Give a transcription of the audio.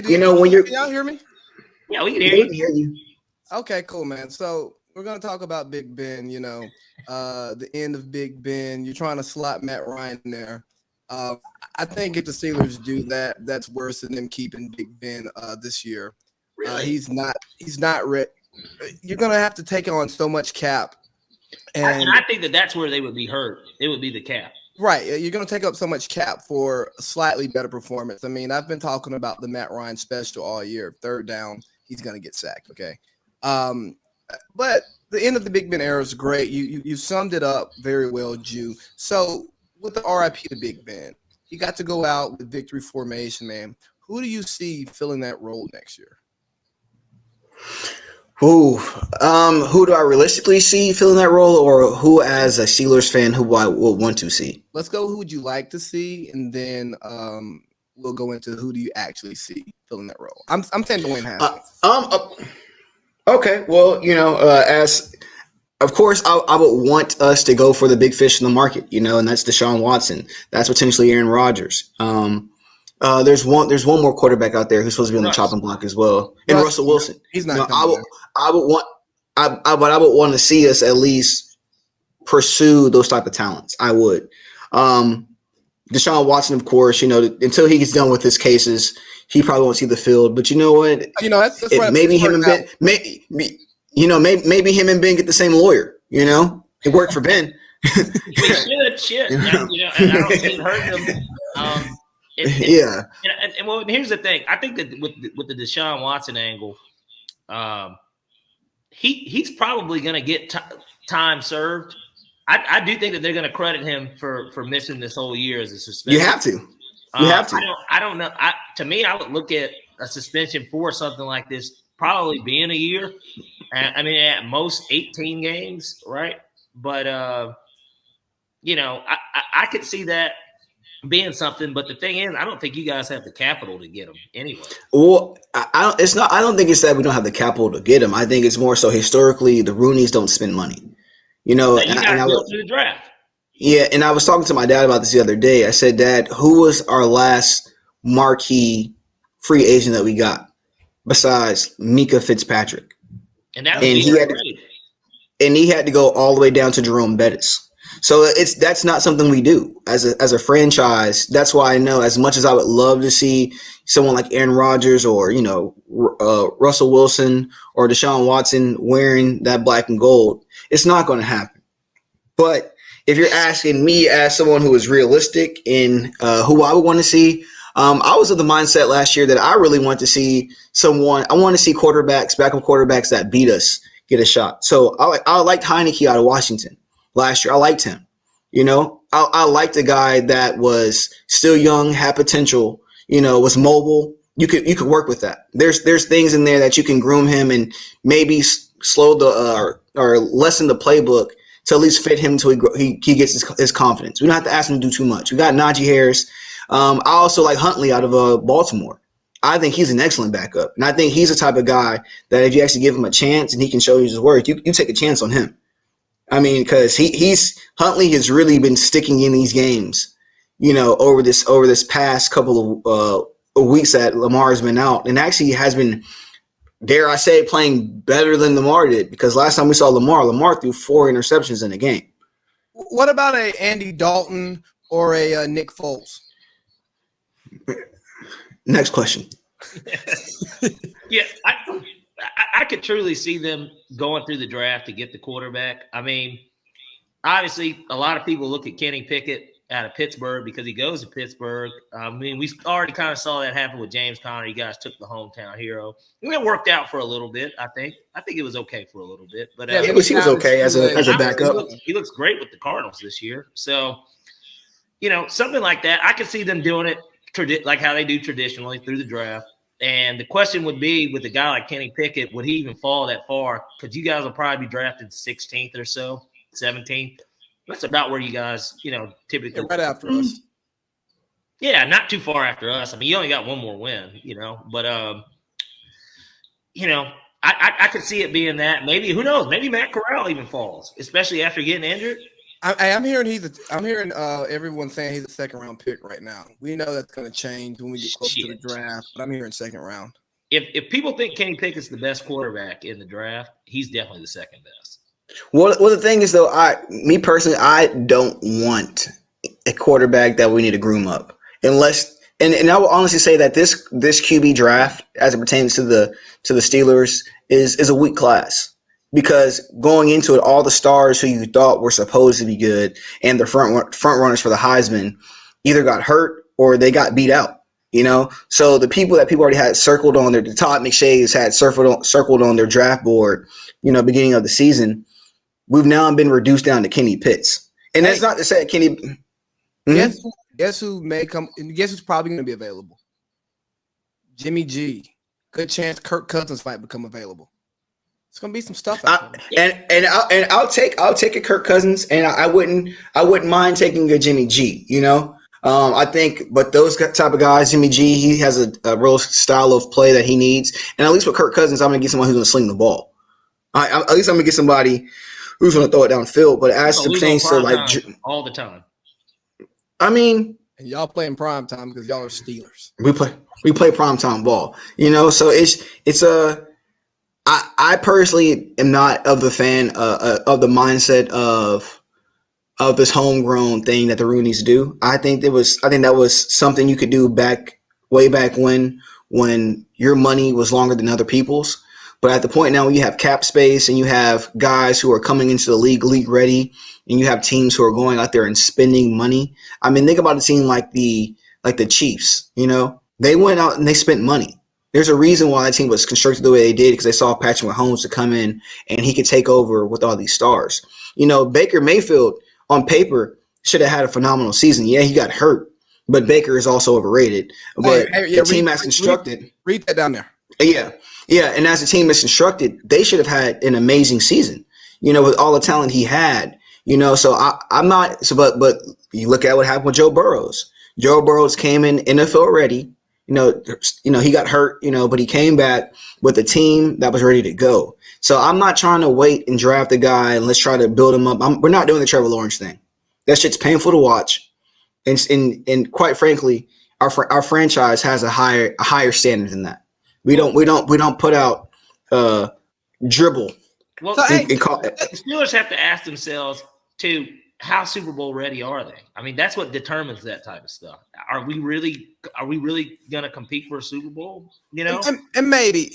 Hey, When you're, can y'all hear me? Yeah, we can we hear can you. hear you. Okay, cool, man. So we're gonna talk about Big Ben. The end of Big Ben. You're trying to slot Matt Ryan in there. I think if the Steelers do that, that's worse than them keeping Big Ben this year. Really? He's not. He's not. You're gonna have to take on so much cap, And I think that's where they would be hurt. It would be the cap. right. You're going to take up so much cap for a slightly better performance. I mean, I've been talking about the Matt Ryan special all year. Third down, he's going to get sacked. Okay. But the end of the Big Ben era is great. You summed it up very well, Jew. So with the R.I.P. to Big Ben, he got to go out with victory formation, man. Who do you see filling that role next year? Who do I realistically see filling that role, or who, as a Steelers fan, who I would want to see? Let's go. Who would you like to see, and then we'll go into who do you actually see filling that role. I'm saying Dwayne Haskins. Okay. Well, as of course, I would want us to go for the big fish in the market, and that's Deshaun Watson. That's potentially Aaron Rodgers. There's one more quarterback out there who's supposed to be on the chopping block as well, and Russell Wilson. He's not coming. I would want to see us at least pursue those type of talents. I would. Deshaun Watson, of course, until he gets done with his cases, he probably won't see the field. But you know what? That's right. Maybe him and Ben. Maybe him and Ben get the same lawyer. It worked for Ben. Shit. And I don't think it hurt them. Well, here's the thing. I think that with the Deshaun Watson angle, he's probably going to get time served. I do think that they're going to credit him for missing this whole year as a suspension. You have to. You have to. I don't know. To me, I would look at a suspension for something like this probably being a year. I mean, at most 18 games, right? But I could see that being something, but the thing is, I don't think you guys have the capital to get him anyway. Well, I don't think it's that we don't have the capital to get him. I think it's more so historically the Rooneys don't spend money. You guys go through the draft. Yeah, and I was talking to my dad about this the other day. I said, Dad, who was our last marquee free agent that we got besides Mika Fitzpatrick? And he had to go all the way down to Jerome Bettis. So that's not something we do as a franchise. That's why I know, as much as I would love to see someone like Aaron Rodgers or Russell Wilson or Deshaun Watson wearing that black and gold, it's not going to happen. But if you're asking me as someone who is realistic in who I would want to see, I was of the mindset last year that I really want to see someone. I want to see backup quarterbacks that beat us get a shot. So I liked Heineke out of Washington. Last year, I liked him. I liked a guy that was still young, had potential. Was mobile. You could work with that. There's things in there that you can groom him and maybe slow or lessen the playbook to at least fit him until he gets his confidence. We don't have to ask him to do too much. We got Najee Harris. I also like Huntley out of Baltimore. I think he's an excellent backup, and I think he's the type of guy that if you actually give him a chance and he can show you his worth, you take a chance on him. I mean, because Huntley has really been sticking in these games, over this past couple of weeks that Lamar has been out, and actually has been, dare I say, playing better than Lamar did. Because last time we saw Lamar threw 4 interceptions in a game. What about a Andy Dalton or a Nick Foles? Next question. Yeah, I could truly see them going through the draft to get the quarterback. I mean, obviously, a lot of people look at Kenny Pickett out of Pittsburgh because he goes to Pittsburgh. I mean, we already kind of saw that happen with James Conner. You guys took the hometown hero. And it worked out for a little bit, I think. I think it was okay for a little bit. But he was okay as a backup. He looks great with the Cardinals this year. So, something like that. I could see them doing it like how they do traditionally through the draft. And the question would be, with a guy like Kenny Pickett, would he even fall that far? Because you guys will probably be drafted 16th or so, 17th. That's about where you guys, typically right after us. Yeah, not too far after us. I mean, you only got one more win, But I could see it being that. Maybe, who knows? Maybe Matt Corral even falls, especially after getting injured. I'm hearing everyone saying he's a second round pick right now. We know that's going to change when we get closer to the draft, but I'm hearing second round. If people think Kenny Pickett's the best quarterback in the draft, he's definitely the second best. Well, the thing is though, me personally, I don't want a quarterback that we need to groom up unless. And I will honestly say that this QB draft, as it pertains to the Steelers, is a weak class because going into it, all the stars who you thought were supposed to be good and the front runners for the Heisman either got hurt or they got beat out. You know, so the people that people already had circled on the Todd McShays had circled on their draft board, you know, beginning of the season. We've now been reduced down to Kenny Pitts. And that's not to say that Kenny. Guess who may come? Guess who's probably going to be available? Jimmy G. Good chance Kirk Cousins might become available. It's going to be some stuff out there. And I'll take a Kirk Cousins, and I wouldn't mind taking a Jimmy G. You know, I think, but those type of guys, Jimmy G, he has a real style of play that he needs. And at least with Kirk Cousins, I'm going to get someone who's going to sling the ball. At least I'm going to get somebody who's going to throw it downfield. But as it pertains to like all the time, I mean, and y'all playing prime time because y'all are Steelers. We play prime time ball, you know. So I personally am not of the fan of the mindset of this homegrown thing that the Rooney's do. I think that was something you could do way back when your money was longer than other people's. But at the point now, when you have cap space and you have guys who are coming into the league ready, and you have teams who are going out there and spending money. I mean, think about a team like the Chiefs. You know, they went out and they spent money. There's a reason why the team was constructed the way they did because they saw Patrick Mahomes to come in and he could take over with all these stars. You know, Baker Mayfield on paper should have had a phenomenal season. Yeah, he got hurt, but Baker is also overrated. But the team as constructed, read that down there. Yeah, and as a team is constructed, they should have had an amazing season. You know, with all the talent he had. You know, so I'm not. So, but you look at what happened with Joe Burrows. Joe Burrows came in NFL ready. You know, he got hurt. You know, but he came back with a team that was ready to go. So I'm not trying to wait and draft a guy and let's try to build him up. We're not doing the Trevor Lawrence thing. That shit's painful to watch, and quite frankly, our franchise has a higher standard than that. We don't put out dribble. Well, the Steelers have to ask themselves too, how Super Bowl ready are they? I mean, that's what determines that type of stuff. Are we really going to compete for a Super Bowl? You know, and maybe